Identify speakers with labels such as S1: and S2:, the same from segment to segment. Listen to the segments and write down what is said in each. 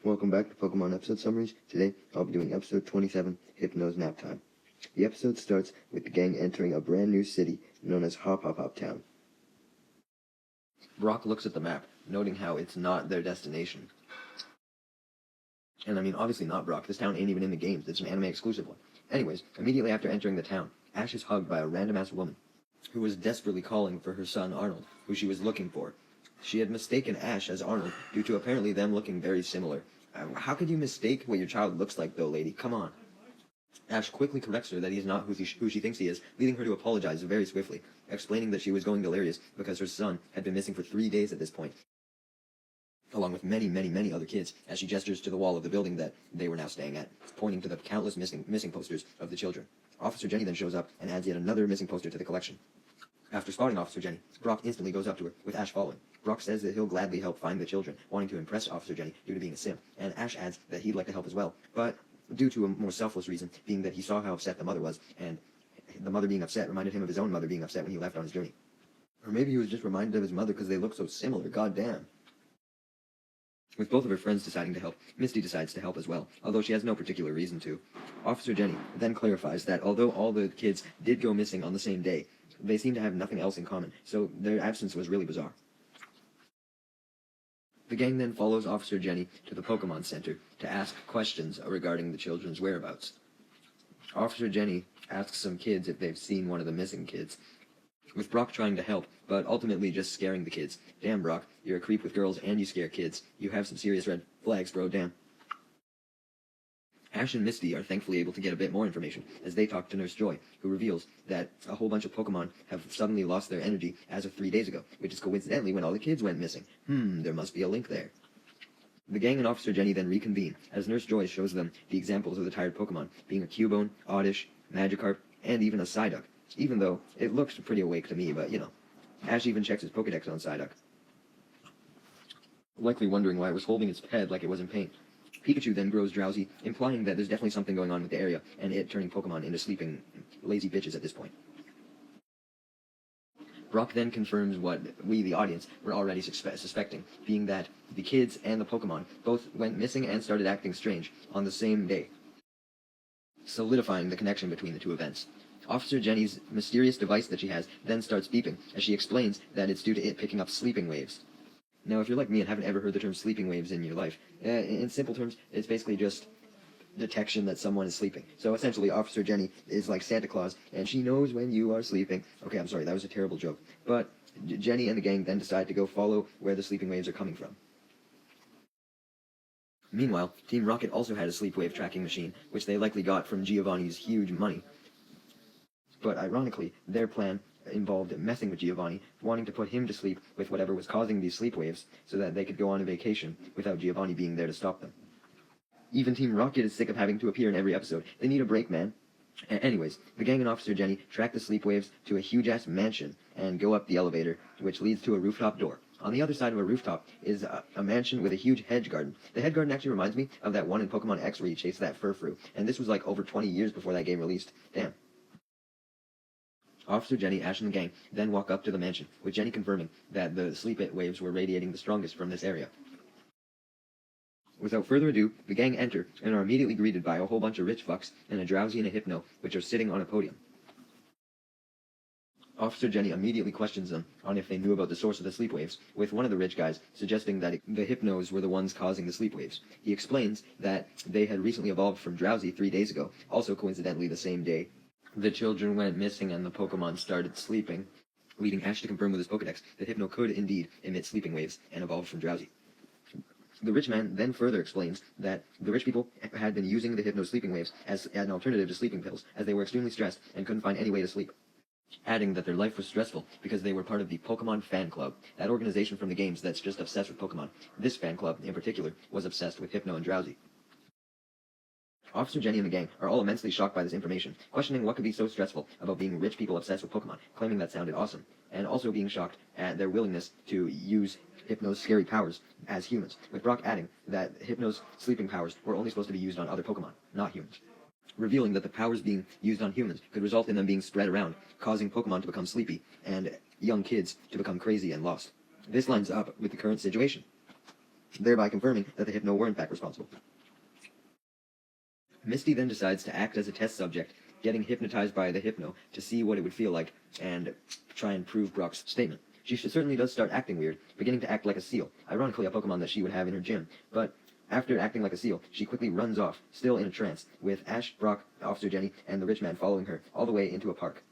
S1: Welcome back to Pokemon episode summaries. Today, I'll be doing episode 27, Hypno's Nap Time. The episode starts with the gang entering a brand new city known as Hop Hop Hop Town. Brock looks at the map, noting how it's not their destination. And I mean, obviously not Brock. This town ain't even in the games. It's an anime exclusive one. Anyways, immediately after entering the town, Ash is hugged by a random-ass woman who was desperately calling for her son Arnold, who she was looking for. She had mistaken Ash as Arnold due to apparently them looking very similar. How could you mistake what your child looks like, though, lady? Come on. Ash quickly corrects her that he is not who she thinks he is, leading her to apologize very swiftly, explaining that she was going delirious because her son had been missing for 3 days at this point, along with many other kids, as she gestures to the wall of the building that they were now staying at, pointing to the countless missing posters of the children. Officer Jenny then shows up and adds yet another missing poster to the collection. After spotting Officer Jenny, Brock instantly goes up to her, with Ash following. Brock says that he'll gladly help find the children, wanting to impress Officer Jenny due to being a sim, and Ash adds that he'd like to help as well, but due to a more selfless reason, being that he saw how upset the mother was, and the mother being upset reminded him of his own mother being upset when he left on his journey. Or maybe he was just reminded of his mother because they look so similar, goddamn. With both of her friends deciding to help, Misty decides to help as well, although she has no particular reason to. Officer Jenny then clarifies that although all the kids did go missing on the same day, they seem to have nothing else in common, so their absence was really bizarre. The gang then follows Officer Jenny to the Pokémon Center to ask questions regarding the children's whereabouts. Officer Jenny asks some kids if they've seen one of the missing kids, with Brock trying to help, but ultimately just scaring the kids. Damn, Brock, you're a creep with girls and you scare kids. You have some serious red flags, bro, damn. Ash and Misty are thankfully able to get a bit more information as they talk to Nurse Joy, who reveals that a whole bunch of Pokemon have suddenly lost their energy as of 3 days ago, which is coincidentally when all the kids went missing. There must be a link there. The gang and Officer Jenny then reconvene as Nurse Joy shows them the examples of the tired Pokemon, being a Cubone, Oddish, Magikarp, and even a Psyduck, even though it looks pretty awake to me, but you know. Ash even checks his Pokedex on Psyduck, likely wondering why it was holding its head like it was in pain. Pikachu then grows drowsy, implying that there's definitely something going on with the area, and it turning Pokemon into sleeping lazy bitches at this point. Brock then confirms what we, the audience, were already suspecting, being that the kids and the Pokemon both went missing and started acting strange on the same day, solidifying the connection between the two events. Officer Jenny's mysterious device that she has then starts beeping, as she explains that it's due to it picking up sleeping waves. Now, if you're like me and haven't ever heard the term sleeping waves in your life, in simple terms, it's basically just detection that someone is sleeping. So essentially, Officer Jenny is like Santa Claus, and she knows when you are sleeping. Okay, I'm sorry, that was a terrible joke. But Jenny and the gang then decide to go follow where the sleeping waves are coming from. Meanwhile, Team Rocket also had a sleep wave tracking machine, which they likely got from Giovanni's huge money. But ironically, their plan involved messing with Giovanni, wanting to put him to sleep with whatever was causing these sleep waves, so that they could go on a vacation without Giovanni being there to stop them. Even Team Rocket is sick of having to appear in every episode. They need a break, man. Anyways, the gang and Officer Jenny track the sleep waves to a huge-ass mansion and go up the elevator, which leads to a rooftop door. On the other side of a rooftop is a mansion with a huge hedge garden. The hedge garden actually reminds me of that one in Pokemon X where you chase that Furfrou, and this was like over 20 years before that game released. Damn. Officer Jenny, Ash, and the gang then walk up to the mansion, with Jenny confirming that the sleep waves were radiating the strongest from this area. Without further ado, the gang enter and are immediately greeted by a whole bunch of rich fucks and a Drowsy and a Hypno, which are sitting on a podium. Officer Jenny immediately questions them on if they knew about the source of the sleep waves, with one of the rich guys suggesting that the Hypnos were the ones causing the sleep waves. He explains that they had recently evolved from Drowsy 3 days ago, also coincidentally the same day the children went missing and the Pokemon started sleeping, leading Ash to confirm with his Pokedex that Hypno could indeed emit sleeping waves and evolve from Drowsy. The rich man then further explains that the rich people had been using the Hypno sleeping waves as an alternative to sleeping pills, as they were extremely stressed and couldn't find any way to sleep, adding that their life was stressful because they were part of the Pokemon Fan Club, that organization from the games that's just obsessed with Pokemon. This fan club, in particular, was obsessed with Hypno and Drowsy. Officer Jenny and the gang are all immensely shocked by this information, questioning what could be so stressful about being rich people obsessed with Pokemon, claiming that sounded awesome, and also being shocked at their willingness to use Hypno's scary powers as humans, with Brock adding that Hypno's sleeping powers were only supposed to be used on other Pokemon, not humans, revealing that the powers being used on humans could result in them being spread around, causing Pokemon to become sleepy, and young kids to become crazy and lost. This lines up with the current situation. thereby confirming that the Hypno were in fact responsible. Misty then decides to act as a test subject, getting hypnotized by the Hypno to see what it would feel like and try and prove Brock's statement. She certainly does start acting weird, beginning to act like a seal, ironically a Pokemon that she would have in her gym, but after acting like a seal, she quickly runs off, still in a trance, with Ash, Brock, Officer Jenny, and the rich man following her all the way into a park.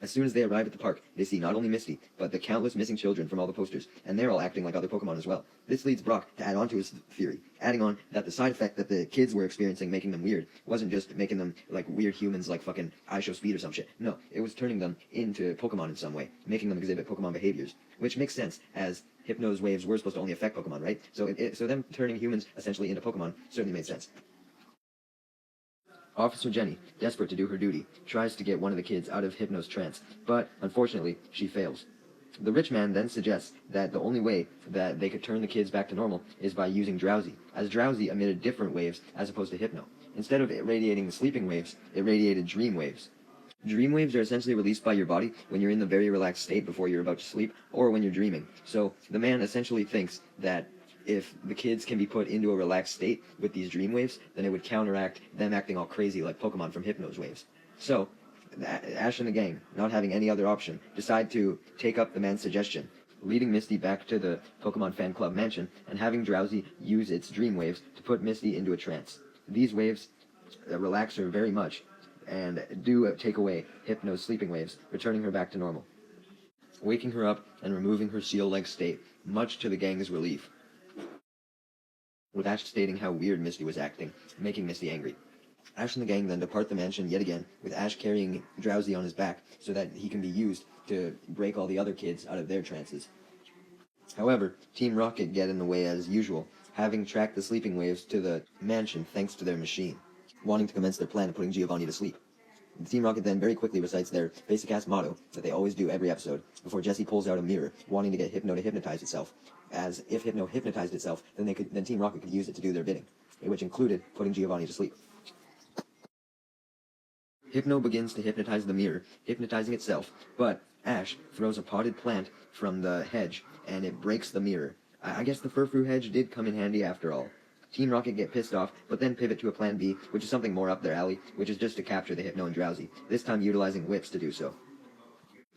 S1: As soon as they arrive at the park, they see not only Misty, but the countless missing children from all the posters, and they're all acting like other Pokemon as well. This leads Brock to add on to his theory, adding on that the side effect that the kids were experiencing making them weird wasn't just making them like weird humans like fucking I Show Speed or some shit. No, it was turning them into Pokemon in some way, making them exhibit Pokemon behaviors, which makes sense as Hypno's waves were supposed to only affect Pokemon, right? So so them turning humans essentially into Pokemon certainly made sense. Officer Jenny, desperate to do her duty, tries to get one of the kids out of Hypno's trance, but unfortunately, she fails. The rich man then suggests that the only way that they could turn the kids back to normal is by using Drowsy, as Drowsy emitted different waves as opposed to Hypno. Instead of it radiating the sleeping waves, it radiated dream waves. Dream waves are essentially released by your body when you're in the very relaxed state before you're about to sleep, or when you're dreaming. So the man essentially thinks that if the kids can be put into a relaxed state with these dream waves, then it would counteract them acting all crazy like Pokemon from Hypno's waves. So, Ash and the gang, not having any other option, decide to take up the man's suggestion, leading Misty back to the Pokemon Fan Club mansion and having Drowsy use its dream waves to put Misty into a trance. These waves relax her very much and do take away Hypno's sleeping waves, returning her back to normal, waking her up and removing her seal-like state, much to the gang's relief, with Ash stating how weird Misty was acting, making Misty angry. Ash and the gang then depart the mansion yet again, with Ash carrying Drowsy on his back so that he can be used to break all the other kids out of their trances. However, Team Rocket get in the way as usual, having tracked the sleeping waves to the mansion thanks to their machine, wanting to commence their plan of putting Giovanni to sleep. Team Rocket then very quickly recites their basic-ass motto that they always do every episode, before Jessie pulls out a mirror, wanting to get Hypno to hypnotize itself, as if Hypno hypnotized itself, then Team Rocket could use it to do their bidding, which included putting Giovanni to sleep. Hypno begins to hypnotize the mirror, hypnotizing itself, but Ash throws a potted plant from the hedge, and it breaks the mirror. I guess the furfrou hedge did come in handy after all. Team Rocket get pissed off, but then pivot to a plan B, which is something more up their alley, which is just to capture the Hypno and Drowsy, this time utilizing whips to do so.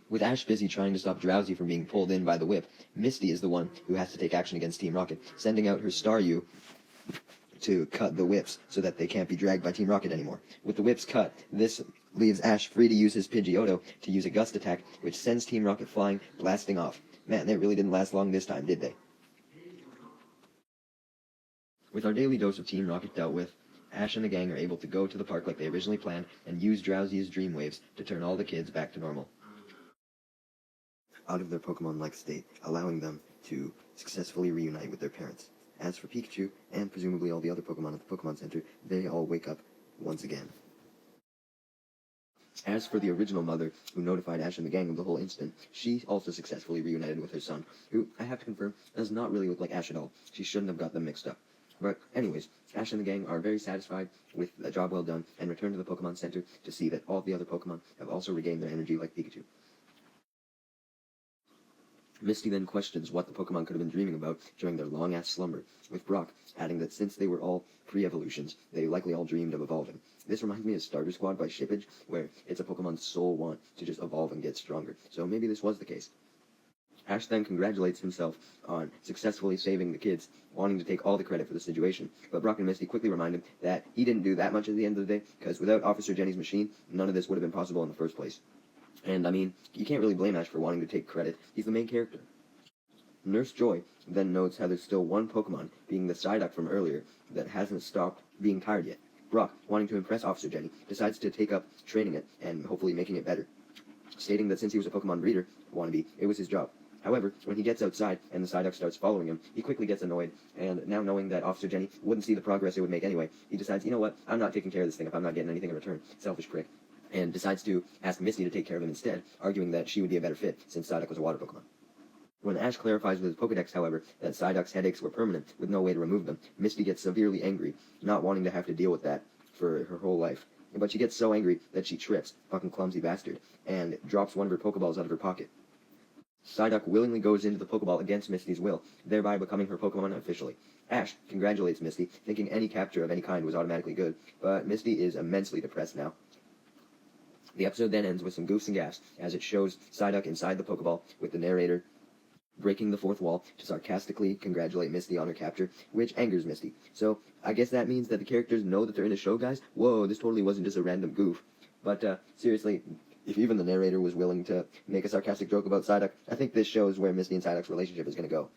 S1: With Ash busy trying to stop Drowsy from being pulled in by the whip, Misty is the one who has to take action against Team Rocket, sending out her Staryu to cut the whips so that they can't be dragged by Team Rocket anymore. With the whips cut, this leaves Ash free to use his Pidgeotto to use a gust attack, which sends Team Rocket flying, blasting off. Man, they really didn't last long this time, did they? With our daily dose of Team Rocket dealt with, Ash and the gang are able to go to the park like they originally planned and use Drowsy's dream waves to turn all the kids back to normal, out of their Pokemon-like state, allowing them to successfully reunite with their parents. As for Pikachu, and presumably all the other Pokemon at the Pokemon Center, they all wake up once again. As for the original mother, who notified Ash and the gang of the whole incident, she also successfully reunited with her son, who, I have to confirm, does not really look like Ash at all. She shouldn't have got them mixed up. But anyways, Ash and the gang are very satisfied with a job well done and return to the Pokemon Center to see that all the other Pokemon have also regained their energy like Pikachu. Misty then questions what the Pokemon could have been dreaming about during their long-ass slumber, with Brock adding that since they were all pre-evolutions, they likely all dreamed of evolving. This reminds me of Starter Squad by Shippage, where it's a Pokemon's sole want to just evolve and get stronger, so maybe this was the case. Ash then congratulates himself on successfully saving the kids, wanting to take all the credit for the situation, but Brock and Misty quickly remind him that he didn't do that much at the end of the day, because without Officer Jenny's machine, none of this would have been possible in the first place. And, I mean, you can't really blame Ash for wanting to take credit. He's the main character. Nurse Joy then notes how there's still one Pokemon, being the Psyduck from earlier, that hasn't stopped being tired yet. Brock, wanting to impress Officer Jenny, decides to take up training it and hopefully making it better, stating that since he was a Pokemon breeder wannabe, it was his job. However, when he gets outside and the Psyduck starts following him, he quickly gets annoyed, and now knowing that Officer Jenny wouldn't see the progress it would make anyway, he decides, you know what, I'm not taking care of this thing if I'm not getting anything in return. Selfish prick. And decides to ask Misty to take care of him instead, arguing that she would be a better fit, since Psyduck was a water Pokemon. When Ash clarifies with his Pokedex, however, that Psyduck's headaches were permanent, with no way to remove them, Misty gets severely angry, not wanting to have to deal with that for her whole life. But she gets so angry that she trips, fucking clumsy bastard, and drops one of her Pokeballs out of her pocket. Psyduck willingly goes into the Pokeball against Misty's will, thereby becoming her Pokemon officially. Ash congratulates Misty, thinking any capture of any kind was automatically good, but Misty is immensely depressed now. The episode then ends with some goofs and gaffs, as it shows Psyduck inside the Pokeball, with the narrator breaking the fourth wall to sarcastically congratulate Misty on her capture, which angers Misty. So, I guess that means that the characters know that they're in a show, guys? Whoa, this totally wasn't just a random goof. But, seriously, if even the narrator was willing to make a sarcastic joke about Psyduck, I think this shows where Misty and Psyduck's relationship is going to go.